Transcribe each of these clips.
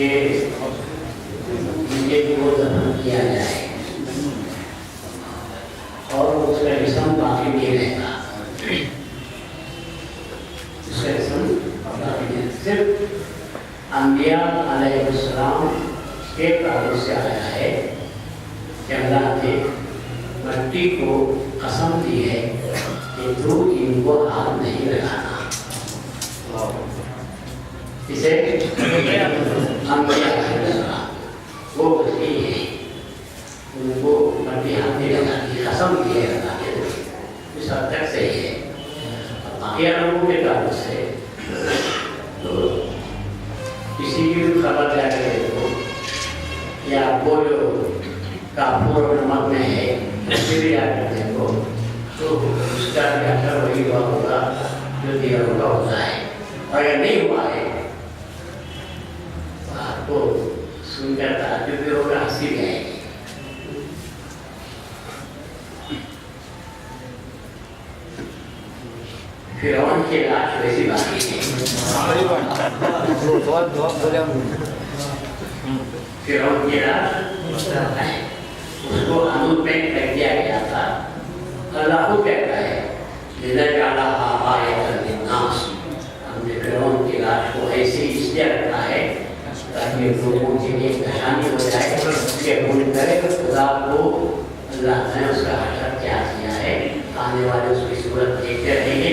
ये को दफन किया जाए और उसका जिस्म बाकी नहीं रहेगा, उसका जिस्म बाकी नहीं, सिर्फ अंबिया अलैहिस्सलाम के ताल्लुक से आया है कि अल्लाह ने मट्टी को कसम दी है कि तू इनको हाथ नहीं लगाना। इसे वो वही है, उनको मट्टी हाथ नहीं लगानी, कसम दी है अल्लाह ने, इस हद तक सही है। बाकी लोगों के ताल्लुक से तो किसी की भी खबर जाके देखो या वो जो काफूर और नमक में है उसे भी आकर देखो तो उसका भी असर वही हुआ होगा जो दिया होगा होता है। और अगर नहीं हुआ है तो आपको सुनकर ताज्जुब भी होगा, हंसी भी आएगी। फिरौन की लाश वैसी बाकी है, फिरौन की लाश उसको आलू में फेंक दिया गया था। अल्लाह को कहता है हमने फिरौन की लाश को ऐसे इसलिए रखा है ताकि लोगों के लिए निशानी हो जाए कि मुनकर खुदा को अल्लाह ने उसका हशर क्या किया है, आने वाले उसकी सूरत देखते रहेंगे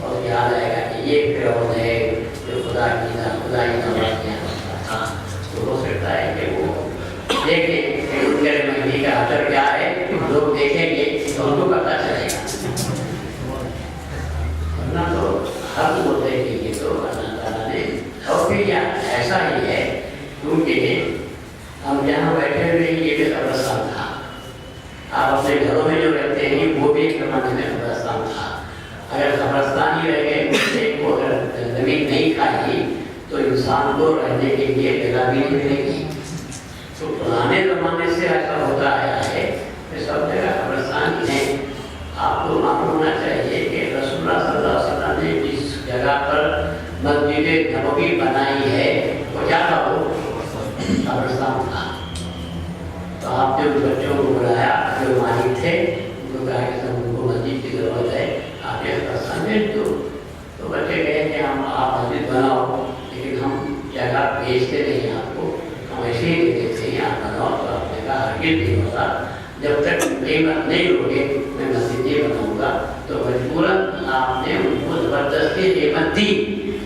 और याद आएगा कि ये फिरौन है जो खुदाई नवाजियाँ करता था। तो हो सकता है कि वो देखें उनके महीने का असर क्या है, लोग देखेंगे तो उनको पता चलेगा। वरना तो हर वो देखेंगे तो अल्लाह ताला ने, और फिर यह ऐसा ही है क्योंकि हम जहाँ बैठे हुए ये भी कब्रिस्तान था। आप अपने घरों में जो रहते हैं वो भी एक जमाने में कब्रिस्तान था। अगर कब्रिस्तान ही रह गए को अगर जमीन नहीं खाएगी तो इंसान को रहने के लिए जगह भी नहीं मिलेगी। तो पुराने ज़माने से ऐसा होता आया है कि सब जगह कब्रिस्तान है। आपको मालूम होना चाहिए कि रसूलुल्लाह सल्लल्लाहु अलैहि वसल्लम ने जिस जगह पर मस्जिद नबवी बनाई है वो क्या था, वो कब्रिस्तान था। तो आप जो बच्चों को बुलाया, जो मालिक थे उनको कहा कि सब उनको मस्जिद की ज़रूरत है, आप ये कब्रिस्तान भेज दो। तो बच्चे कहे कि हम आप मस्जिद बनाओ लेकिन हम जगह भेजते नहीं आपको, हम ऐसे ही दे देते हैं, आप बनाओ। तो आपने कहा हरगिज़ नहीं होता, जब तक कीमत नहीं लोगे मैं मस्जिद नहीं बनाऊँगा। तो मजबूरन आपने उनको ज़बरदस्ती कीमत दी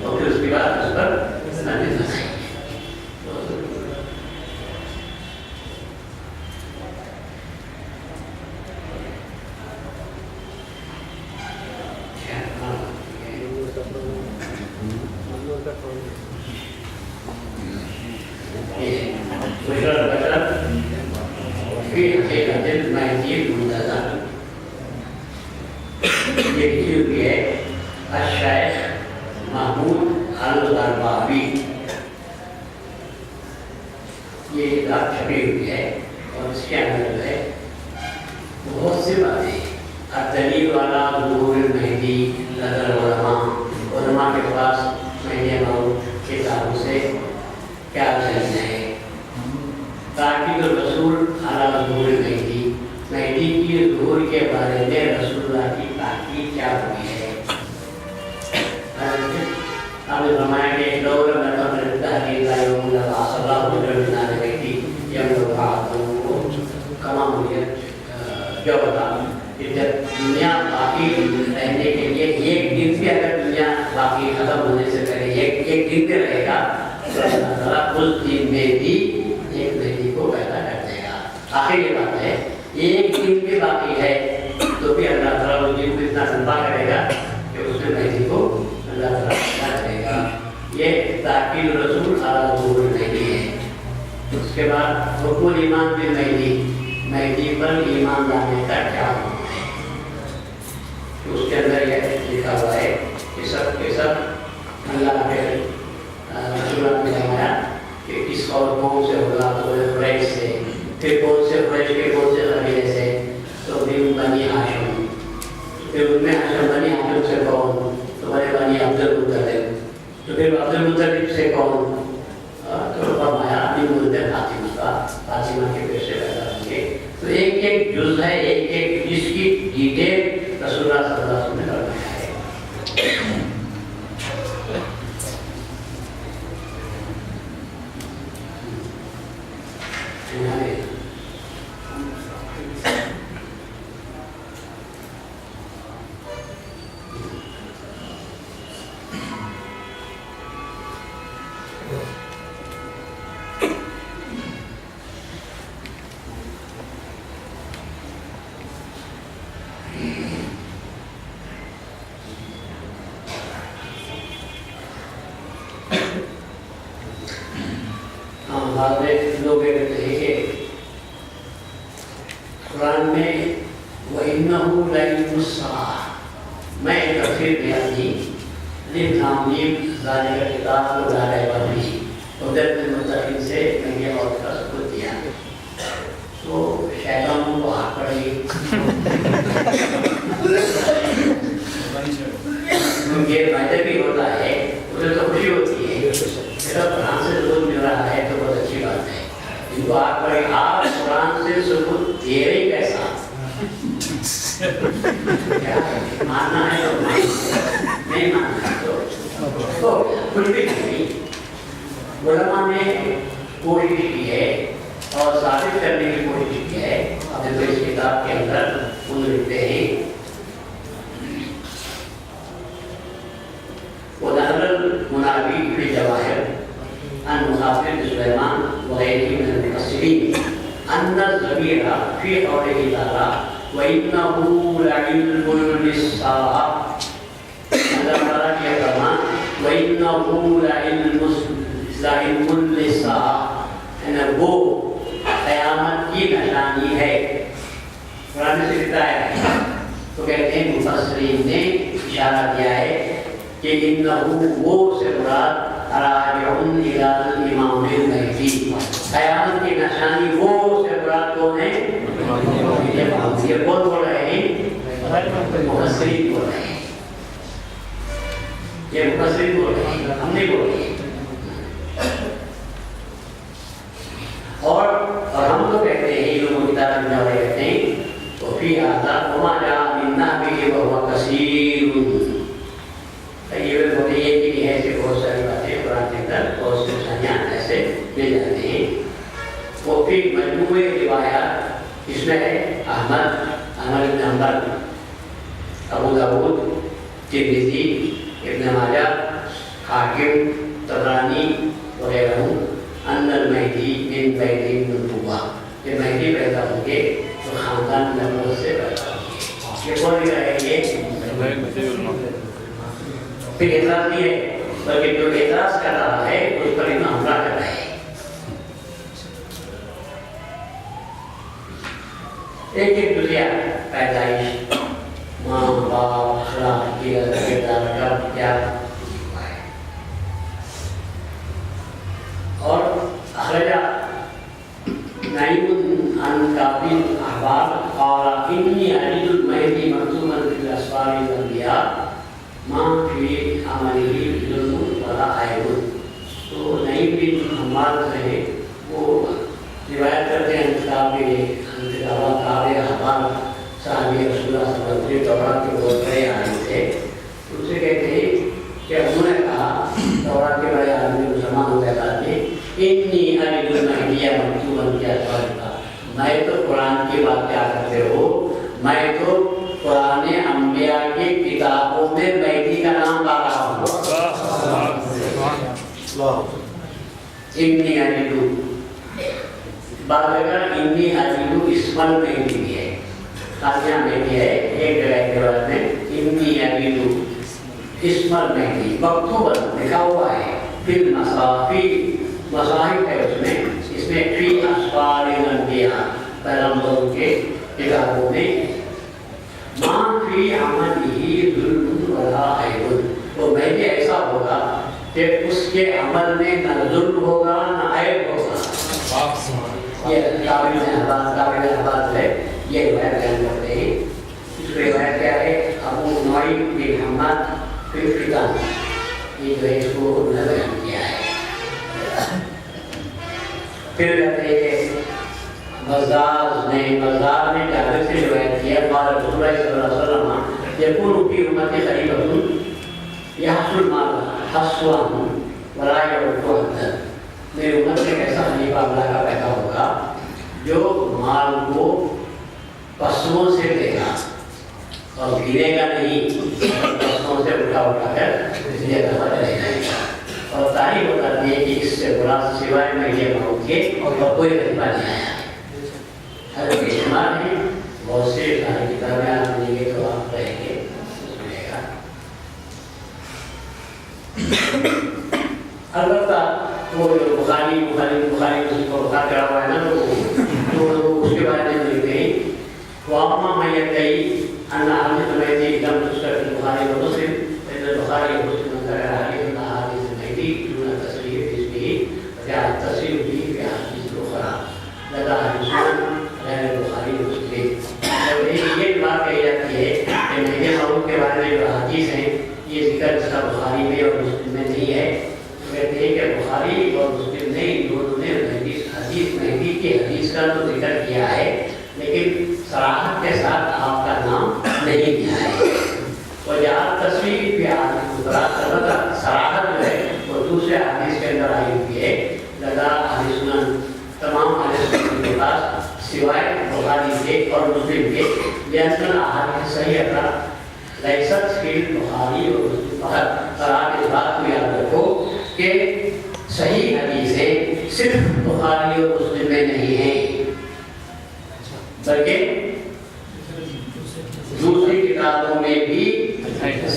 और फिर उसके बाद उस पर मस्जिद बनाई। ये किताब छपी हुई है और इसके अंदर जो है बहुत सी बातें दलील वाला ज़ुहूर मेहदी नज़र उलमा के पास मेहदी मौद किताबों से क्या दलील है, ताकि तो रसूल अला ज़ुहूर मेहदी की ज़ुहूर के बारे में रसूलुल्लाह की ताकीद क्या हुई है। आपने फरमाया कि दौर में क्या बता कि जब दुनिया बाकी रहने के लिए एक दिन भी अगर दुनिया बाकी खत्म होने से पहले एक दिन पे रहेगा तो अल्लाह उस दिन में भी एक मेहदी को पैदा कर देगा। आखिर ये बात है, एक दिन भी बाकी है तो भी अल्लाह ताला उस दिन को इतना लंबा करेगा कि उसमें मेहदी को अल्लाह ताला पैदा करेगा। ये ताकीद रसूल अला ज़ुहूर मेहदी है। उसके बाद हुक्मुल ईमान बिल मेहदी पर ईमान लाने का क्या हुक्म है, तो उसके अंदर यह लिखा हुआ है कि सब के सब अल्लाह के रसूल ने बताया कि किस और कौन से होगा, तो कुरैश से, फिर कौन से कुरैश के कौन से कबीले से, तो फिर बनी हाशिम, फिर उनमें हाशिम बनी हाशिम से कौन, तो बड़े बनी अब्दुल मुत्तलिब, तो फिर अब्दुल मुत्तलिब से कौन, तो फरमाया आदि बोलते हैं फातिमा का, फातिमा के पेट से पैदा होंगे। तो एक एक जुज़ है, एक एक इसकी डिटेल रसूलुल्लाह सल्लल्लाहु अलैहि वसल्लम ने बताया है। हमारे लोग कहते हैं कि कुरान में वइन्नहु लइल्मुस्साअ, मैं तफसीर बयान की लिम नाम मीम ज़ालिका किताब ला रैब फीह हुदल लिल-मुत्तक़ीन से मैंने और का सबूत दिया। तो शैतानों को हाथ पड़ेगी उनके फायदे भी होता है, उसे तो खुशी होती है। मेरा कुरान से सबूत मिल रहा है तो बहुत अच्छी बात है। इनको आप पढ़े, आप कुरान से सबूत दे रहे कैसा? क्या मानना है तो नहीं मानना तो कुछ भी नहीं। उलमा ने कोशिश की है और साबित करने की कोशिश की है। अपने इस किताब के अंदर उन लिखते हैं मुनाबी फी जवाहिर अन मुसाफिर सुलेमान वगैरह मिन मुफस्सिरीन अन्ना ज़मीरा फी क़ौलिही तआला व इन्नहु लइल्मुन लिस्साअ, अल्लाह ताला के फरमान व इन्नहु लइल्मुन लिस्साअ, यानी वो क़यामत की निशानी है। कुरान में लिखा है। तो कहते हैं मुफस्सिरीन ने इशारा किया है कि इन्नहु वो से मुराद राजिउन इलाल इमामिल महदी, क़यामत की निशानी वो से मुराद कौन है? ये कौन बोल रहे हैं? मुफस्सिरीन बोल रहे हैं। ये मुफस्सिरीन बोल रहे हैं, हम नहीं बोल रहे। और हम तो कहते हैं, ये लोग किताब में कहते हैं तो फी आदा वमा जा मिन्ना भी वहुवा कसीरुन। ये बोलते हैं कि ऐसे बहुत सारी बातें कुरान के अंदर बहुत सी निशानियां ऐसे मिल जाती हैं। वो फिर मजमूए रिवायात इसमें है अहमद, अहमद इब्न हंबल, अबू दाऊद, तिर्मिज़ी, इब्न माजा, हाकिम, तबरानी वगैरह अन्नल महदी मिन बैति नबुव्वा, ये महदी पैदा होंगे तो खानदान नबूवत से पैदा होंगे। ये कौन लिखा है? ये फिर एतराज नहीं है, बल्कि जो एतराज कर रहा है उस पर इतना हमला कर रहा है। एक एक दुनिया पैदाइश, माँ बाप, अखलाक, किरदार, कब क्या और अखरजा नाइमुन अन काबिल अहबाब और इन्नी अलीदुल महदी मकतूमन फिल अस्फारिल अंबिया माँ फी अमलिही जुल्मुन वला आयबुन। तो नईम बिन हम्माद रहे वो रिवायत करते हैं साहबी रसूलुल्लाह सल्लल्लाहु अलैहि वसल्लम तौरात के बहुत बड़े आदमी थे। उनसे कहते हैं कि उन्होंने कहा, तौरात के बड़े आदमी मुसलमान हो गया थे, इन्नी अलीदुल महदिया मकतूबन के अस्फार का, मैं तो कुरान की बात क्या करते हो, मैं तो पुराने अंबिया की किताबों में महदी का नाम पा रहा हूँ। इन्नी अलीदु बारगाह इन्नी अलीदु इस्मल महदी भी है, कादिया में भी है, एक जगह के बाद में इन्नी अलीदु इस्मल महदी मकतूबन लिखा हुआ है। फिर मसाफी मसाहिब है उसमें, इसमें फी अस्फारिल अंबिया पैगंबरों के किताबों में माँ फी अमलिही जुल्मुन वला आयबुन। तो महदी ऐसा होगा कि उसके अमल में न जुल्म होगा न ऐब होगा। ये काबिल अहबाब है, ये रिवायत बयान करते हैं। इस रिवायत क्या है? अबू नुआइम बिन हम्माद फिर फितान, ये जो है इसको बयान किया है। پھر کہتے ہیں کہ بزاز نے جابر سے روایت کیا قال رسول اللہ صلی اللہ علیہ وسلم یکون فی امتی خلیفۃ یحصل المال حصواً ولا یعد عددا، میری امت میں ایسا خلیفہ اللہ کا پیدا ہوگا جو مال کو قسموں سے دے گا اور گرے گا نہیں، قسموں سے اٹھا کر اس لیے دفعہ چلے جائے گا۔ اور تاریخ بتاتی ہے کہ اس سے برا سوائے میں یہ موت کے اور کوئی خلیفہ نہیں آیا۔ حضرت شمار ہے بہت سے ساری کتابیں آپ لیں گے تو آپ رہیں گے ملے گا۔ البتہ وہ جو بخاری اس کو بخار کرا ہوا ہے نا تو اس کے بارے میں لکھتے ہیں وَأَمَّا مَن يَدَّعِي أَنَّ أَحَادِيثَ الْمَهْدِي لَمْ تُذْكَرْ فِي الْبُخَارِي وَمُسْلِمٍ فَإِنَّ الْبُخَارِيَ وَمُسْلِمًا ذَكَرَ أَحَادِيثَ الْمَهْدِي دُونَ تَصْرِيحٍ بِاسْمِهِ وَجَعَلَ التَّصْرِيحَ بِهِ فِي أَحَادِيثٍ أُخْرَى لَدَى أَهْلِ السُنَّةِ غَيْرِ الْبُخَارِي وَمُسْلِمٍ۔ یہ بات کہی جاتی ہے کہ مہدی موعود کے بارے میں جو حدیث ہیں یہ ذکر اس کا بخاری میں اور مسلم میں نہیں ہے۔ کہتے ہیں کہ بخاری اور مسلم نے دونوں نے مہدی کی حدیث کا تو ذکر کیا ہے لیکن صراحت کے ساتھ آپ کا نام نہیں لیا ہے۔ اور جہاں تصویر بھی صراحت جو ہے وہ دوسرے حدیث کے اندر آئی ہوئی ہے لگا اہل سنن تمام اہل سنن کے پاس سوائے بخاری کے اور مسلم کے لأن احادیث صحیح لیست فی البخاری اور مسلم فقط۔ اور آپ اس بات کو یاد رکھو کہ صحیح حدیثیں صرف بخاری اور مسلم میں نہیں ہیں بلکہ دوسری کتابوں میں بھی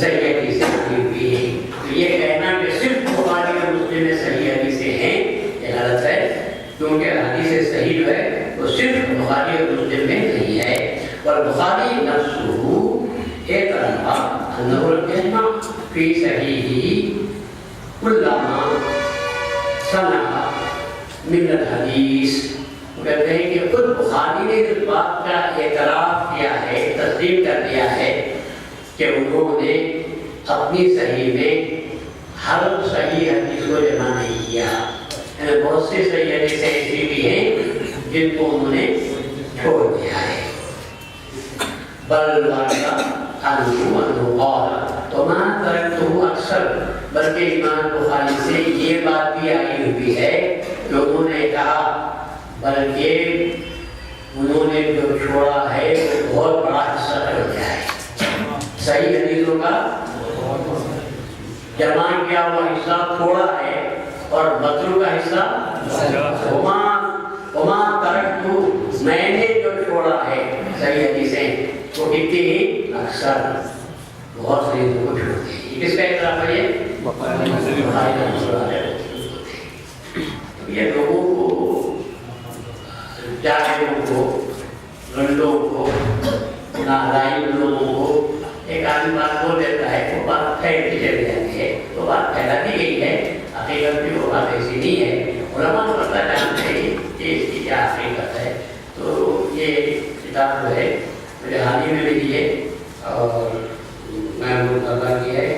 صحیح حدیثیں آئی ہوئی ہیں۔ تو یہ کہنا کہ صرف بخاری اور مسلم میں صحیح حدیثیں ہیں یہ غلط ہے، کیونکہ حدیث صحیح جو ہے وہ صرف بخاری اور مسلم میں نہیں ہے۔ اور بخاری نفسہ اعترف انہ الجمع فی صحیح کل ما سمع من الحدیث۔ وہ کہتے ہیں کہ خود بخاری نے اس بات کا اعتراف کیا ہے، تسلیم کر دیا ہے کہ انہوں نے اپنی صحیح میں ہر صحیح حدیث کو جمع نہیں کیا، یعنی بہت سی صحیح حدیثیں ایسی بھی ہیں جن کو انہوں نے چھوڑ دیا ہے۔ بل وما ترکتہ اکثر، بلکہ امام بخاری سے یہ بات بھی آئی ہوئی ہے کہ انہوں نے کہا بلکہ انہوں نے جو چھوڑا ہے وہ بہت بڑا حصہ کر دیا ہے۔ صحیح حدیثوں کا جمع کیا ہوا حصہ تھوڑا ہے اور مطلوب کا حصہ وما ترکتہ، میں نے جو چھوڑا ہے صحیح حدیثیں وہ کتنی ہی اکثر بہت سی حدیثوں کو چھوڑتے ہیں۔ یہ کس کا اعتراف ہے؟ یہ لوگوں کو جاہلوں کو گنڈوں کو نادائن لوگوں کو ایک آدمی بات بول دیتا ہے وہ بات پھیلتی چلی جاتی ہے، وہ بات پھیلاتی گئی ہے، حقیقت میں وہ بات ایسی نہیں ہے۔ علماء کو پتہ جانتے ہیں کہ اس کی کیا حقیقت ہے۔ تو یہ کتاب جو ہے مجھے حال ہی میں ملی ہے اور میں مطالعہ کیا ہے۔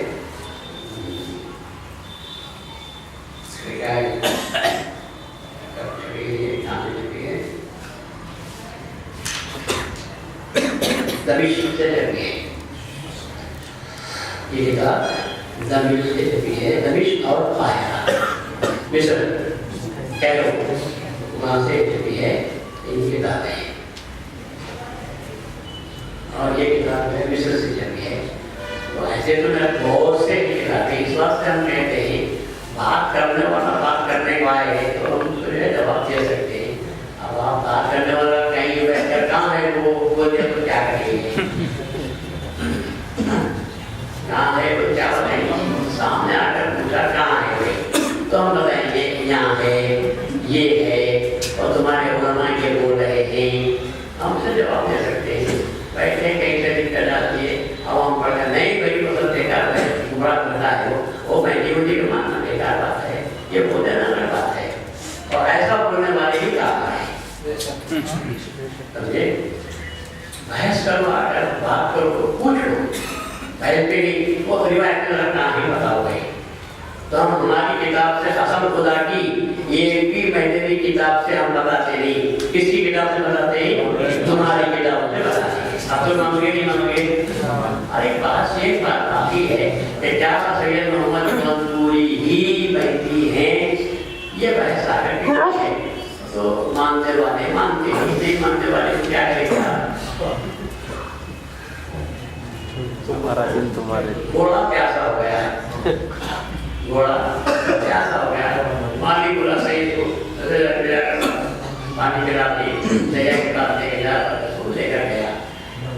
دمشق سے جبی ہے یہ کتاب، دمشق سے جبی ہے، دمشق اور قاہرہ مصر کیرو وہاں سے جبی ہے ان کتابیں، اور یہ کتاب ہے مصر سے جبی ہے۔ تو ایسے تو میرا بہت سے کتابیں اس واسطے ہم کہتے ہیں بات کرنے والا بات کرنے کو آئے ہے تو ہم اس کو جواب دے سکتے ہیں۔ اب آپ بات کرنے والا کہیں بیٹھ کر کہاں ہے وہ بولے تو کیا کریں گے، کہاں ہے وہ کیا بتائیں گے، سامنے آ کر پوچھا کہاں ہے وہ تو ہم بتائیں گے یہاں ہے یہ ہے اور تمہارے علماء یہ بول رہے ہیں، ہم اسے جواب دے سکتے ہیں۔ بیٹھے کہیں سے دقت آتی ہے عوام پڑھ کر نہیں بھائی وہ سب بیکار ہے، گمراہ کرتا ہے وہ مہدی مجھے کو ماننا بیکار بات ہے، یہ بول دینا غلط بات ہے، اور ایسا بولنے والے ہی کہا ہے۔ سمجھے، بحث کرو، آ کر بات کرو، پوچھ لو، بحث پہ نہیں وہ روایت میں رکھنا ہی بتاؤ گے۔ تو ہم ہماری کتاب سے قسم خدا کی ये भी मेरी किताब से हम बताते नहीं, किसकी किताब से बताते हैं? तुम्हारी किताब से बताते हैं। अब तो मांगे नहीं मांगे। अरे बात से एक बात आती है कि क्या सैयद मोहम्मद मंसूरी ही बनती है, ये बहस आगे की है। तो मानने वाले मानते नहीं मानने वाले क्या करेगा? तुम्हारा दिल तुम्हारे घोड़ा प्यासा हो गया, घोड़ा प्यासा हो गया, पानी पूरा सही तो पानी पिला दी, ले लेकर गया,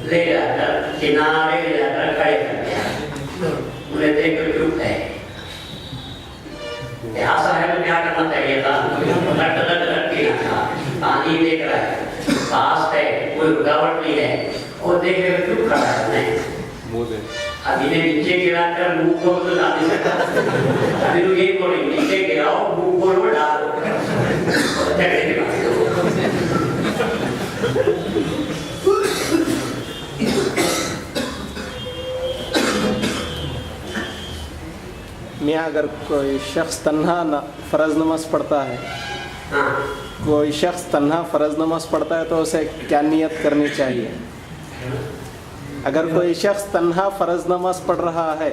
ले जाकर किनारे ले जाकर खड़े कर दिया, उन्हें देख कर चुप है। प्यासा है तो क्या करना चाहिए था? लट के पानी देख रहा है, पास है, कोई रुकावट नहीं है, और देख कर चुप खड़ा है। अभी ने नीचे गिरा कर मुंह को तो डाल नहीं सकता। अभी तो यही बोले नीचे गिराओ, मुंह को डालो, झगड़े की बात है। मियाँ, अगर कोई शख्स तन्हा फ़र्ज़ नमाज पढ़ता है, कोई शख्स तन्हा फ़र्ज़ नमाज पढ़ता है तो उसे क्या नियत करनी चाहिए? अगर कोई शख्स तन्हा फ़र्ज़ नमाज पढ़ रहा है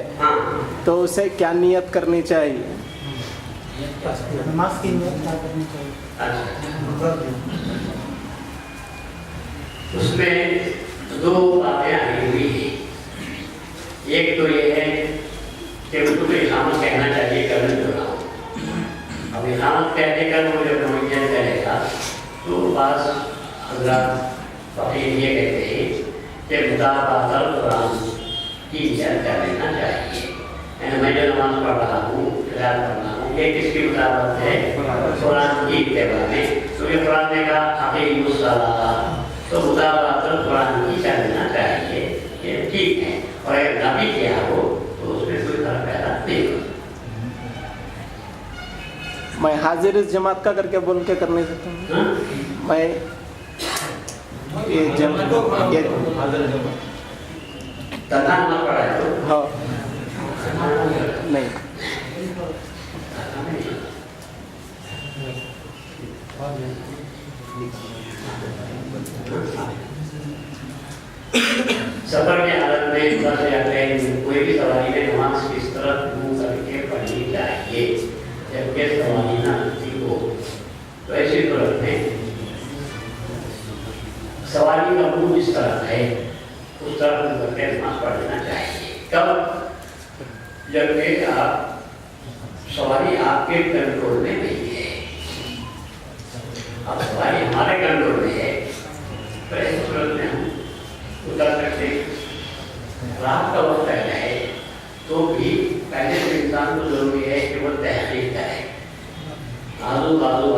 तो उसे क्या नियत करनी चाहिए? नमाज की नियत क्या करनी चाहिए? उसमें दो बातें आई हुई हैं। एक तो ये है कि उसको इमामत कहना चाहिए, करने जो रहा हूँ। अब इमामत कहने का वो जब नौजवान करेगा तो बात हज़रात फकीर ये कहते हैं कि मुताबातल कुरान की नियत कर लेना चाहिए। मैं जो नमाज पढ़ रहा हूँ, तिलावत कर रहा हूँ, ये किसकी मुताबत है? कुरान की इत्तिबा में। तो ये कुरान ने कहा अक़ीमुस सलाह, तो मुताबातल कुरान की कर लेना चाहिए, ये ठीक है। और अगर नबी किया हो तो उसमें कोई फर्क पैदा नहीं हो। मैं हाजिर इस जमात का करके बोल के कर नहीं सकता हूँ। मैं ये तन्हा नमाज पढ़ा है तो हाँ नहीं, सफर की हालत में बस या ट्रेन कोई भी सवारी में नमाज किस तरफ मुंह करके पढ़नी चाहिए जबकि सवारी ना मिलती हो? तो ऐसी सूरत में सवारी का मुंह जिस तरफ है उस तरफ मुंह करके नमाज पढ़ लेना चाहिए। कब? जबकि आप सवारी आपके कंट्रोल में नहीं है। अब सवारी हमारे कंट्रोल में है तो ऐसी सूरत में हम उतर सकते। रात का वक्त पहले है तो भी पहले तो इंसान को जरूरी है कि वो तहरीर करे, आजू बाजू